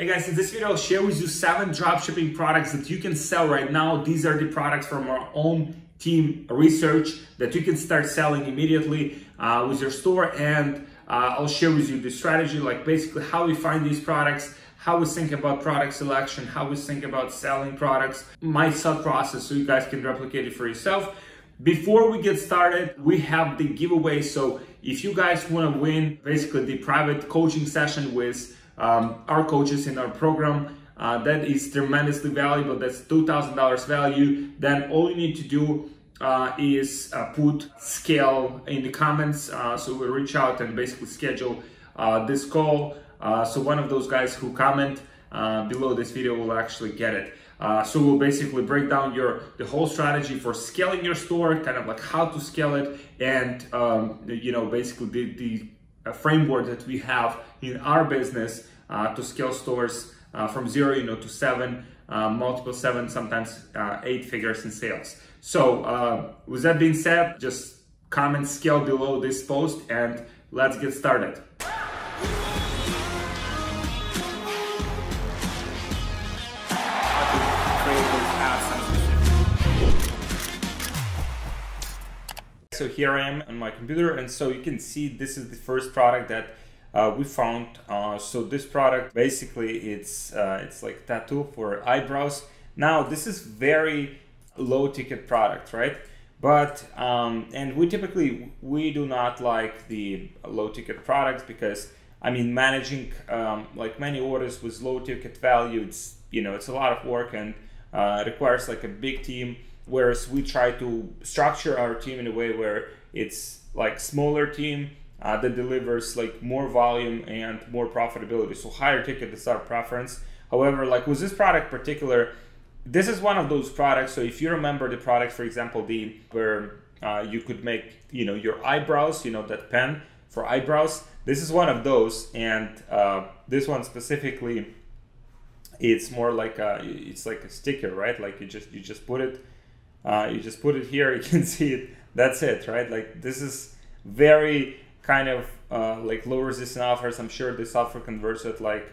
Hey guys, in this video I'll share with you 7 dropshipping products that you can sell right now. These are the products from our own team research that you can start selling immediately with your store, and I'll share with you the strategy, like basically how we find these products, how we think about product selection, how we think about selling products, my thought process, so you guys can replicate it for yourself. Before we get started, we have the giveaway. So if you guys want to win basically the private coaching session with our coaches in our program, that is tremendously valuable. That's $2,000 value. Then all you need to do is put scale in the comments. So we'll reach out and basically schedule this call. So one of those guys who comment below this video will actually get it. So we'll basically break down the whole strategy for scaling your store, kind of like how to scale it, and basically the framework that we have in our business to scale stores from 0 to 7, multiple 7, sometimes 8 figures in sales. So with that being said, just comment scale below this post and let's get started. So here I am on my computer, and so you can see this is the first product that we found. So this product basically it's like tattoo for eyebrows. Now this is very low ticket product, right? But and we do not like the low ticket products because I mean managing like many orders with low ticket value, it's a lot of work and it requires like a big team. Whereas we try to structure our team in a way where it's like smaller team that delivers like more volume and more profitability. So higher ticket is our preference. However, like with this product particular, this is one of those products. So if you remember the product, for example, where you could make your eyebrows, that pen for eyebrows. This is one of those, and this one specifically, it's more like it's like a sticker, right? Like you just put it. You just put it here, you can see it, that's it, right? Like this is very kind of like low resistant offers. I'm sure this offer converts at like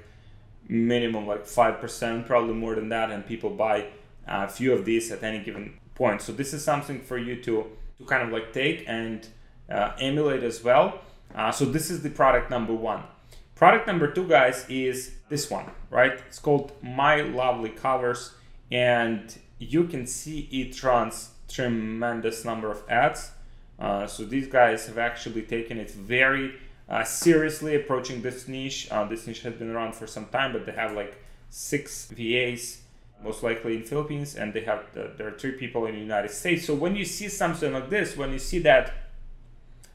minimum like 5%, probably more than that, and people buy a few of these at any given point. So this is something for you to kind of like take and emulate as well. So this is the product number 1. Product number 2, guys, is this one, right? It's called My Lovely Covers, and you can see it runs tremendous number of ads. So these guys have actually taken it very seriously, approaching this niche. This niche has been around for some time, but they have like 6 VAs, most likely in Philippines, and there are 3 people in the United States. So when you see something like this, when you see that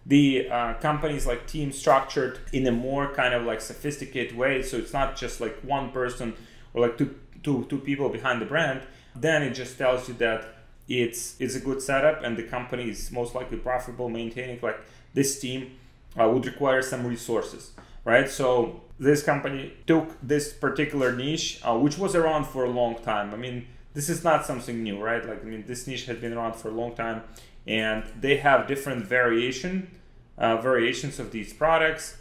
the company's like team structured in a more kind of like sophisticated way, so it's not just like one person or like two people behind the brand, then it just tells you that it's a good setup and the company is most likely profitable. Maintaining like this team would require some resources, right? So this company took this particular niche, which was around for a long time. I mean, this is not something new, right? Like, I mean, this niche has been around for a long time, and they have different variations of these products,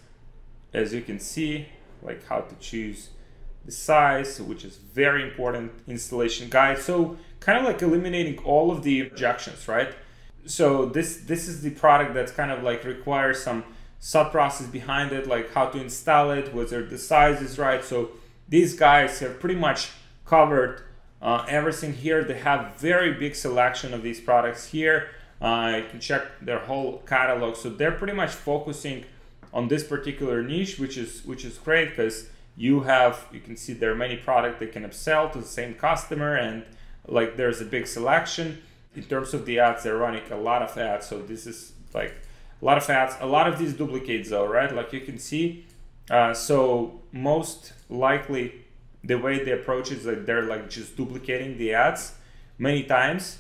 as you can see, like how to choose the size, which is very important installation guide. So kind of like eliminating all of the objections, right? So this is the product that's kind of like requires some thought process behind it, like how to install it, whether the size is right. So these guys have pretty much covered everything here. They have very big selection of these products here. You can check their whole catalog. So they're pretty much focusing on this particular niche, which is great because you can see there are many products they can upsell to the same customer, and like there's a big selection. In terms of the ads, they're running a lot of ads. So this is like a lot of ads, a lot of these duplicates though, right? Like you can see. So most likely the way they approach it is that they're like just duplicating the ads many times.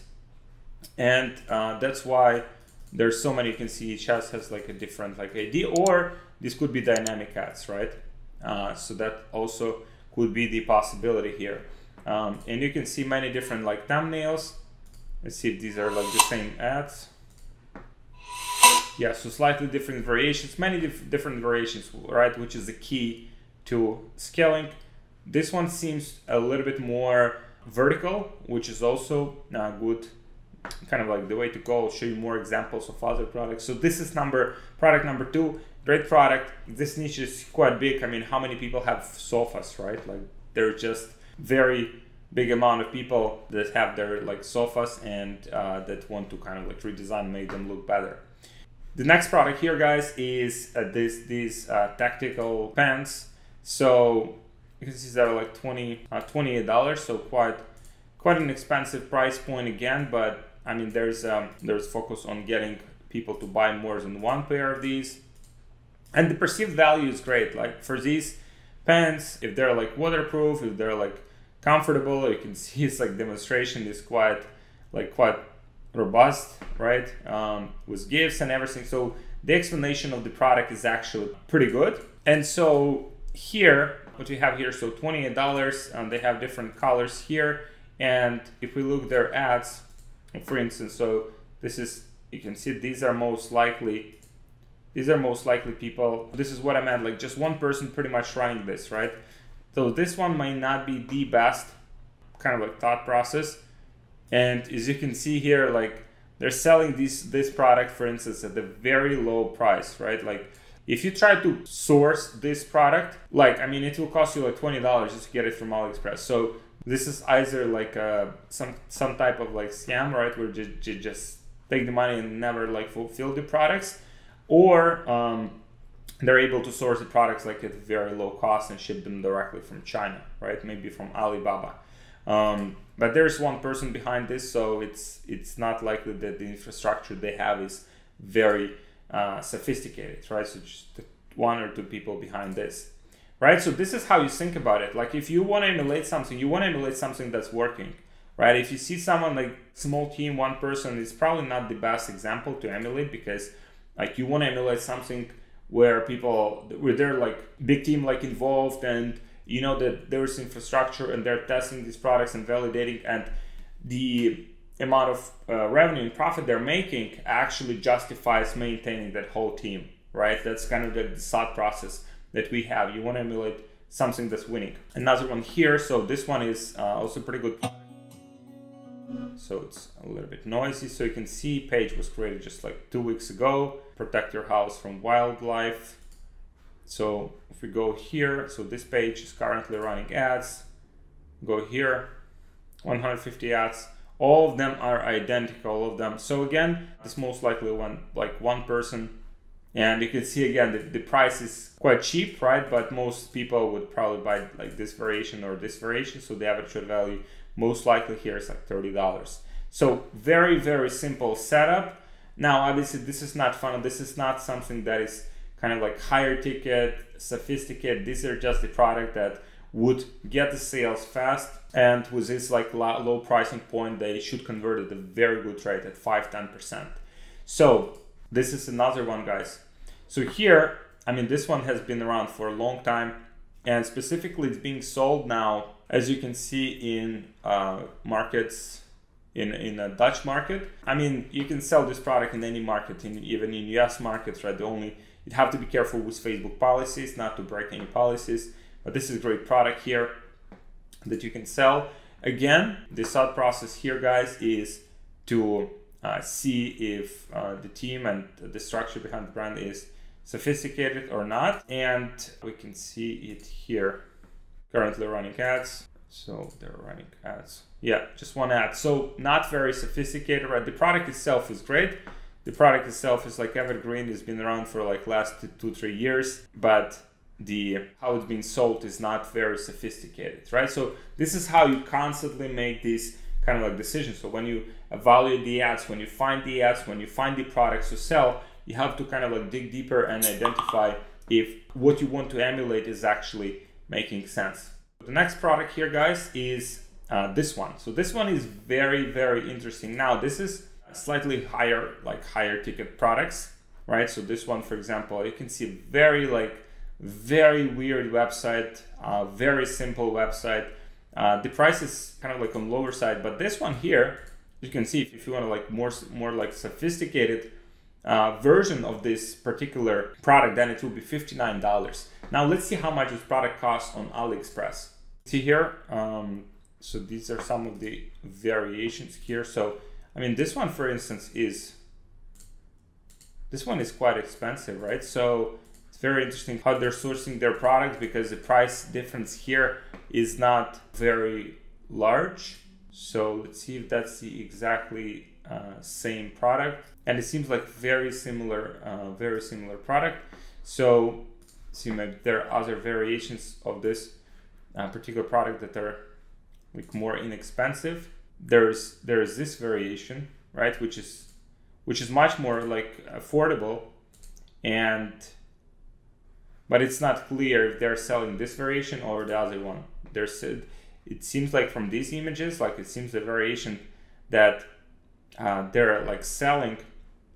And that's why there's so many. You can see each ad has like a different like ID, or this could be dynamic ads, right? So that also could be the possibility here. And you can see many different like thumbnails. Let's see if these are like the same ads. Yeah, so slightly different variations, many different variations, right? Which is the key to scaling. This one seems a little bit more vertical, which is also good, kind of like the way to go. I'll show you more examples of other products. So this is product number 2. Great product. This niche is quite big. I mean, how many people have sofas, right? Like, there's just very big amount of people that have their like sofas and that want to kind of like redesign, make them look better. The next product here, guys, is these tactical pants. So you can see they're like $28, so quite an expensive price point again. But I mean, there's focus on getting people to buy more than one pair of these, and the perceived value is great. Like for these pants, if they're like waterproof, if they're like comfortable, you can see it's like demonstration is quite robust, right? With gifts and everything. So the explanation of the product is actually pretty good. And so here, what we have here, so $28, and they have different colors here. And if we look their ads, for instance, so this is, you can see these are most likely people. This is what I meant, like just one person pretty much trying this, right? So this one might not be the best kind of like thought process. And as you can see here, like they're selling this product, for instance, at a very low price, right? Like if you try to source this product, like, I mean, it will cost you like $20 just to get it from AliExpress. So this is either like some type of like scam, right? Where you just take the money and never like fulfill the products, or they're able to source the products like at very low cost and ship them directly from China, right? Maybe from Alibaba. But there's one person behind this, so it's not likely that the infrastructure they have is very sophisticated, right? So just one or two people behind this, right? So this is how you think about it. Like if you want to emulate something, you want to emulate something that's working, right? If you see someone like small team, one person, it's probably not the best example to emulate, because like you want to emulate something where they're like big team like involved, and you know that there's infrastructure and they're testing these products and validating, and the amount of revenue and profit they're making actually justifies maintaining that whole team, right? That's kind of the thought process that we have. You want to emulate something that's winning. Another one here, so this one is also pretty good. So it's a little bit noisy. So you can see page was created just like 2 weeks ago. Protect your house from wildlife. So if we go here, so this page is currently running ads. Go here, 150 ads. All of them are identical, all of them. So again, it's most likely one person. And you can see again, the price is quite cheap, right? But most people would probably buy like this variation or this variation. So the average value most likely here is like $30. So very, very simple setup. Now, obviously this is not fun. This is not something that is kind of like higher ticket, sophisticated. These are just the product that would get the sales fast. And with this like low pricing point, they should convert at a very good rate at 5-10%. So this is another one, guys. So here, I mean, this one has been around for a long time, and specifically it's being sold now, as you can see, in markets, in a Dutch market. I mean, you can sell this product in any market, even in US markets, right? You'd have to be careful with Facebook policies, not to break any policies, but this is a great product here that you can sell. Again, the thought process here, guys, is to see if the team and the structure behind the brand is sophisticated or not. And we can see it here, currently running ads. So they're running ads. Yeah, just one ad. So not very sophisticated, right? The product itself is great. The product itself is like evergreen. It's been around for like last 2-3 years, but how it's being sold is not very sophisticated, right? So this is how you constantly make these kind of like decisions. So when you evaluate the ads, when you find the ads, when you find the products to sell, you have to kind of like dig deeper and identify if what you want to emulate is actually making sense. The next product here, guys, is this one. So this one is very, very interesting. Now this is slightly higher ticket products, right? So this one, for example, you can see very weird website, very simple website. The price is kind of like on lower side, but this one here, you can see if you want to like more like sophisticated version of this particular product, then it will be $59. Now let's see how much this product costs on AliExpress. See here, so these are some of the variations here. So I mean, this one, for instance, is quite expensive, right? So it's very interesting how they're sourcing their products, because the price difference here is not very large. So let's see if that's the exactly same product, and it seems like very similar product. So see, maybe there are other variations of this particular product that are like more inexpensive. There's this variation, right, which is much more like affordable, but it's not clear if they're selling this variation or the other one. It seems like from these images, like it seems the variation that they're like selling,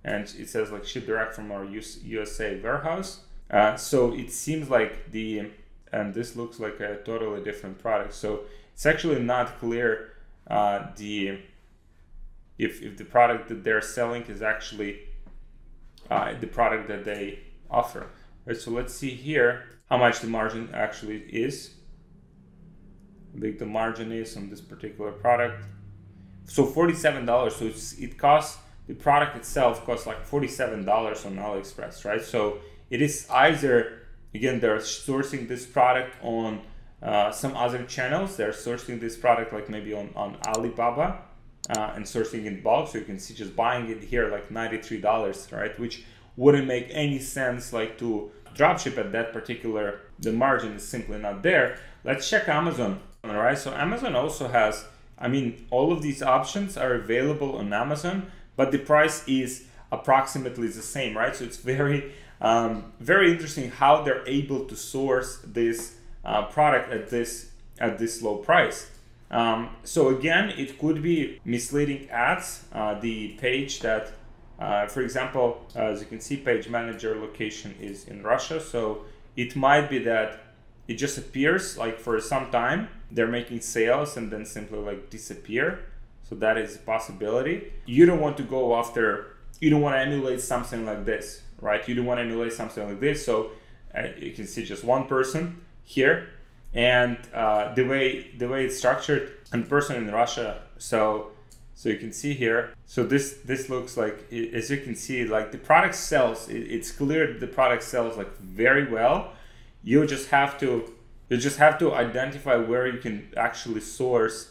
and it says like ship direct from our USA warehouse. So it seems like and this looks like a totally different product. So it's actually not clear if the product that they're selling is actually the product that they offer. Right, so let's see here how much the margin actually is. How big the margin is on this particular product. So $47. So it costs, the product itself costs like $47 on AliExpress, right? So it is either, again, they're sourcing this product on some other channels. They're sourcing this product like maybe on Alibaba and sourcing in bulk. So you can see just buying it here like $93, right? Which wouldn't make any sense like to dropship at that particular, the margin is simply not there. Let's check Amazon. All right, so Amazon also has, I mean, all of these options are available on Amazon, but the price is approximately the same, right? So it's very interesting how they're able to source this product at this low price. So again, it could be misleading ads. The page that, for example, as you can see, page manager location is in Russia. So it might be that it just appears like for some time, they're making sales and then simply like disappear. So that is a possibility. You don't want to go after, you don't want to emulate something like this, right? You don't want to emulate something like this. So you can see just one person here, and the way it's structured, and the person in Russia. So you can see here. So this looks like, as you can see, like the product sells. It's clear that the product sells like very well. You just have to identify where you can actually source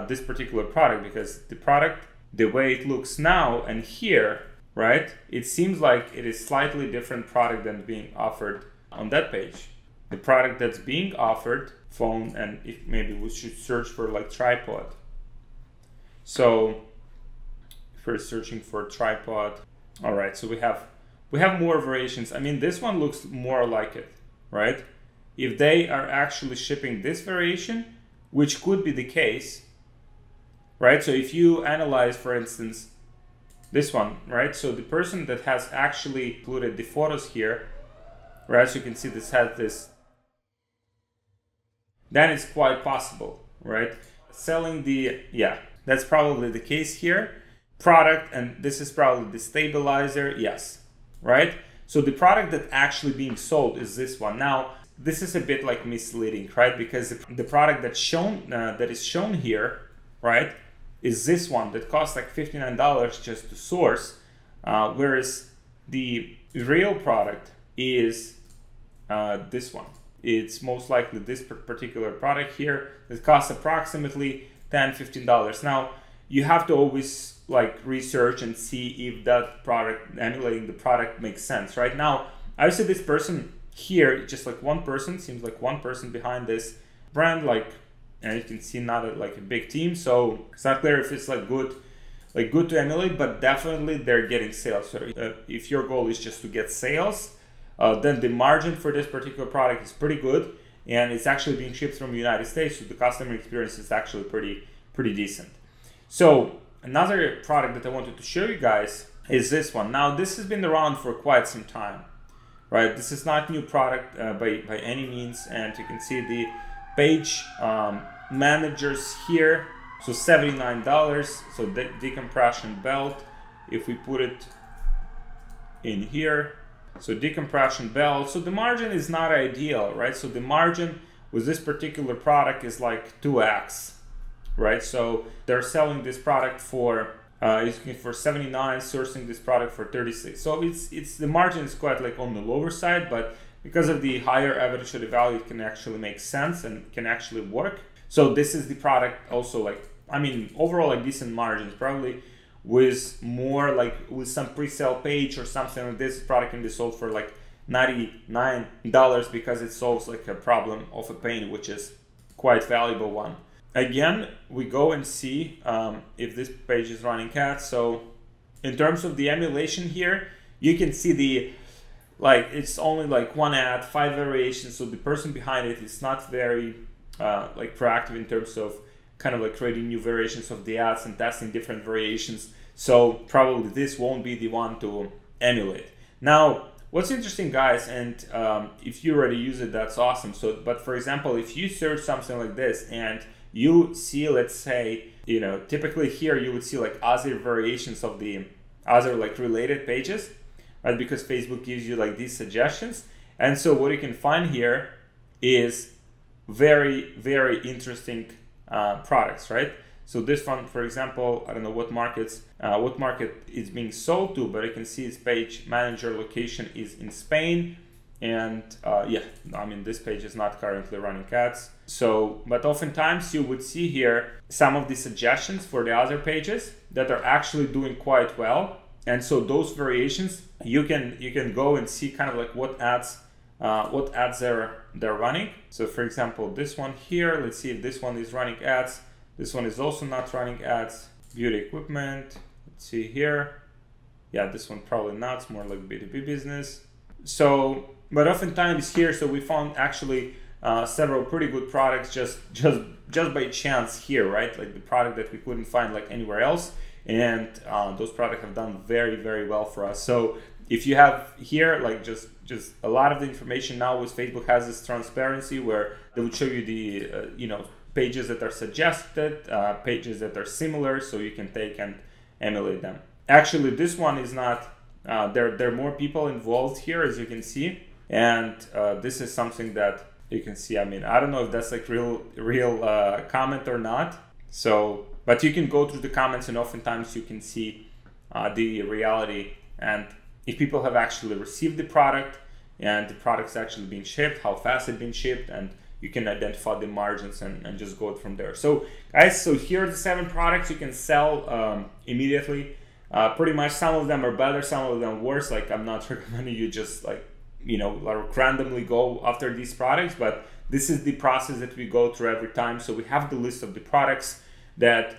this particular product, because the product, the way it looks now and here, right, it seems like it is slightly different product than being offered on that page. The product that's being offered, phone, and if maybe we should search for like tripod. So if we're searching for tripod, all right, so we have more variations. I mean, this one looks more like it, right? If they are actually shipping this variation, which could be the case, right? So if you analyze, for instance, this one, right? So the person that has actually included the photos here, right? So you can see this has this, then it's quite possible, right? Selling the, yeah, that's probably the case here. Product, and this is probably the stabilizer, yes, right? So the product that actually being sold is this one. Now, this is a bit like misleading, right? Because the product that's shown, that is shown here, right, is this one that costs like $59 just to source, whereas the real product is this one. It's most likely this particular product here that costs approximately $10–15. Now, you have to always like research and see if that product, emulating the product, makes sense. Right now, obviously this person here, just like one person, seems like one person behind this brand, like, and you can see not like a big team, so it's not clear if it's like good to emulate, but definitely they're getting sales. So if your goal is just to get sales, then the margin for this particular product is pretty good, and it's actually being shipped from the United States, so the customer experience is actually pretty decent. So another product that I wanted to show you guys is this one. Now, this has been around for quite some time, right? This is not new product by any means, and you can see the page managers here. So $79. So the decompression belt, if we put it in here, so decompression belt. So the margin is not ideal, right? So the margin with this particular product is like 2x, right? So they're selling this product for for 79, sourcing this product for 36. So it's the margin is quite like on the lower side, but because of the higher average order value, it can actually make sense and can actually work. So this is the product also, like, I mean, overall like decent margins, probably with more like with some pre-sale page or something like this product can be sold for like $99 because it solves like a problem of a pain, which is quite valuable one. Again, we go and see if this page is running ads. So in terms of the emulation here, you can see the, like, it's only like one ad, 5 variations. So the person behind it is not very like proactive in terms of kind of like creating new variations of the ads and testing different variations. So probably this won't be the one to emulate. Now, what's interesting, guys, and if you already use it, that's awesome. So, but for example, if you search something like this and you see, let's say, you know, typically here you would see like other variations of the other like related pages, right? Because Facebook gives you like these suggestions. And so what you can find here is very, very interesting products, right? So this one, for example, I don't know what market it's being sold to, but I can see its page manager location is in Spain. And yeah, I mean, this page is not currently running ads. So, but oftentimes you would see here some of the suggestions for the other pages that are actually doing quite well. And so those variations, you can go and see kind of like what ads they're running. So for example, this one here, let's see if this one is running ads. This one is also not running ads. Beauty equipment, let's see here. Yeah, this one probably not, it's more like B2B business. So, but oftentimes here, so we found actually several pretty good products just by chance here, right? Like the product that we couldn't find like anywhere else. And those products have done very, very well for us. So if you have here, like just a lot of the information now with Facebook has this transparency where they would show you the, you know, pages that are suggested, pages that are similar, so you can take and emulate them. Actually, this one is not, there are more people involved here, as you can see. And this is something that you can see. I mean, I don't know if that's like real comment or not. So, but you can go through the comments and oftentimes you can see the reality and if people have actually received the product and the product's actually being shipped, how fast it's been shipped, and you can identify the margins and just go from there. So guys, so here are the 7 products you can sell immediately. Pretty much some of them are better, some of them worse. Like I'm not recommending you just like, you know, like randomly go after these products, but this is the process that we go through every time. So we have the list of the products that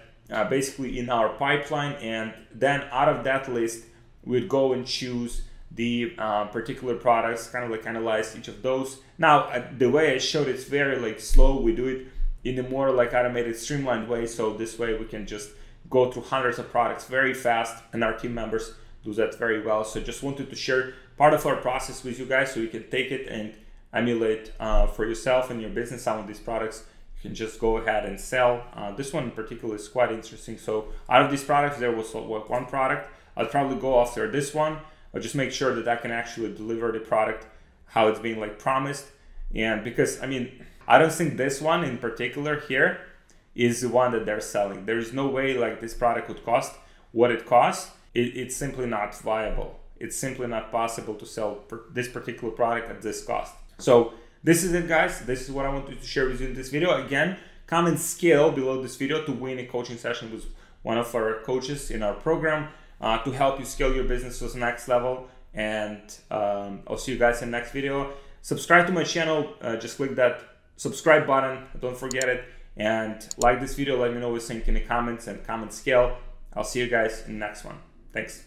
basically in our pipeline, and then out of that list, we'd go and choose the particular products, kind of like analyze each of those. Now, the way I showed it's very like slow. We do it in a more like automated, streamlined way. So this way we can just go through hundreds of products very fast, and our team members do that very well. So just wanted to share part of our process with you guys so you can take it and emulate for yourself and your business. Some of these products you can just go ahead and sell. This one in particular is quite interesting. So out of these products, there was one product. I'll probably go after this one. I'll just make sure that I can actually deliver the product how it's being like promised. And because, I mean, I don't think this one in particular here is the one that they're selling. There is no way like this product would cost what it costs. It's simply not viable. It's simply not possible to sell this particular product at this cost. So this is it, guys. This is what I wanted to share with you in this video. Again, comment skill below this video to win a coaching session with one of our coaches in our program to help you scale your business to the next level. And I'll see you guys in the next video. Subscribe to my channel. Just click that subscribe button. Don't forget it. And like this video. Let me know what you think in the comments and comment scale. I'll see you guys in the next one. Thanks.